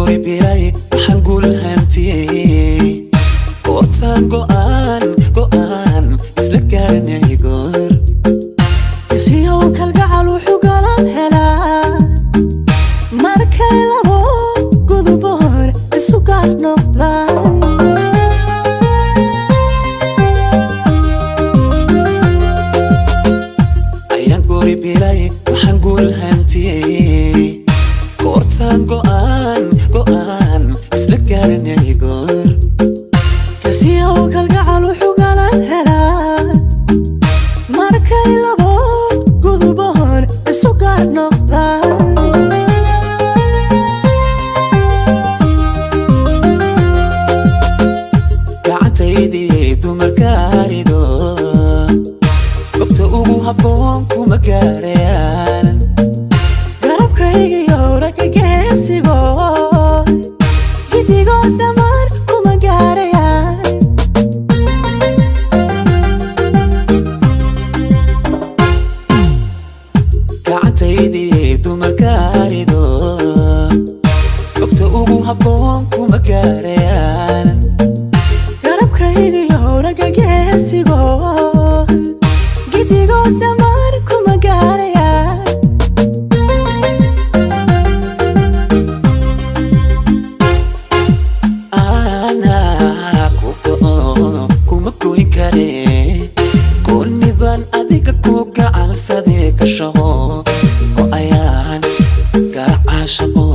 guri biray waxaan guul hantiyey goortaan go'aan isla garanay goor isiyow kalgacal wuxuu galad helaa markay labo guduboor isu gaar noqdaan ayaan guri biray waxaan guul hantiyey goortaan go'aan isla garanay goor isiyow kalgacal wuxuu galad helaa markay labo guduboor isu gaar noqdaan gacantaydii dumarka arido gobta ugu habboon kuma gaarayaan garabkaygiyo ragga geesigo gidigoo dhammaan kuma gaarayaan gacantaydii dumarka arido gobta ugu habboon kuma gaarayaan garabkaygiyo ragga geesigo gidigoo dhammaan kuma gaarayaan anaa ku go'o kuma goyn kare gooniban adiga ku gacansadee ka shaqo oo ayaan gacaashaqo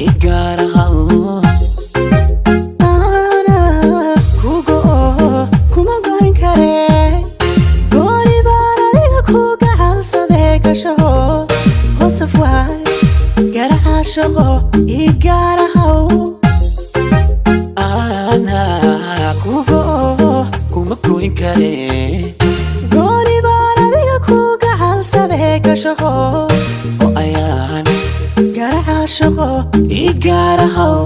ii gaarahaw hosafwaay garacaashaqo ii gaarahaw anaa ku go'o kuma goyn kare gooni baan adiga ku gacalsadee gashaqo oo ayaan garacaashaqo ii gaarahaw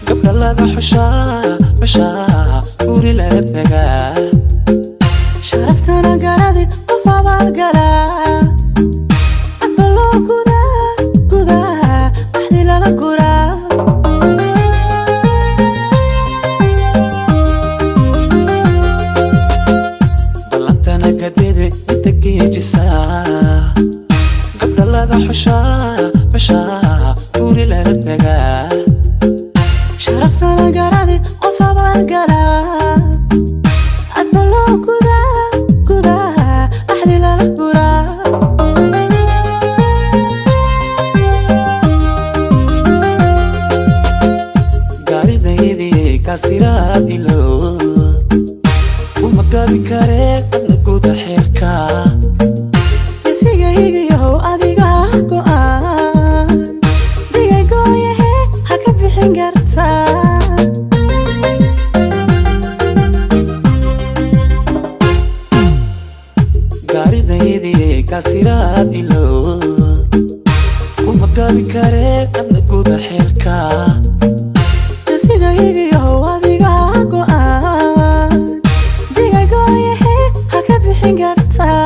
gabdha laga xushaa guri laga tagaa sharaftana garadi qof abaal galaa adba loo gudaa axdi lala guraa ballantana gadede inta geejisaa gabdha laga xushaa guri laga tagaa sharaftana garadi qof abaal galaa adba loo gudaa axdi lala guraa gaaridaydii kaasiraadilo uma gabi karee adna guda xeerka isigaygiyow adiga go'aan digaygoyahe ha ka bixin kartaa gaaridaydii kaasiraadilo uma gabi karee adna guda xeerka isigaygiyow adiga go'aan digaygoyahe ha ka bixin kartaa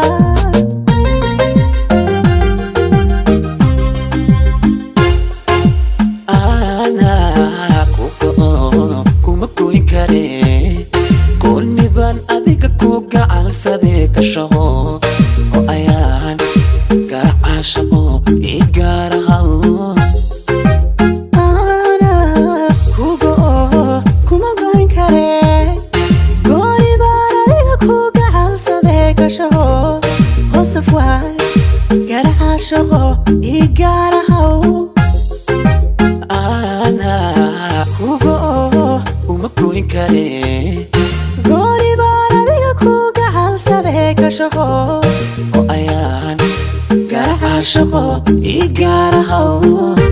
anaa ku go'o kuma goyn kare gooniban adiga ku gacansadee ka shaqo oo ayaan gacaashaqo ii gaarahaw ku go'o kuma goyn kare gooni baan adiga ku gacalsadee gashaqo hosafwaay garacaashaqo ii gaarahaw أنا عاشقه إيجاره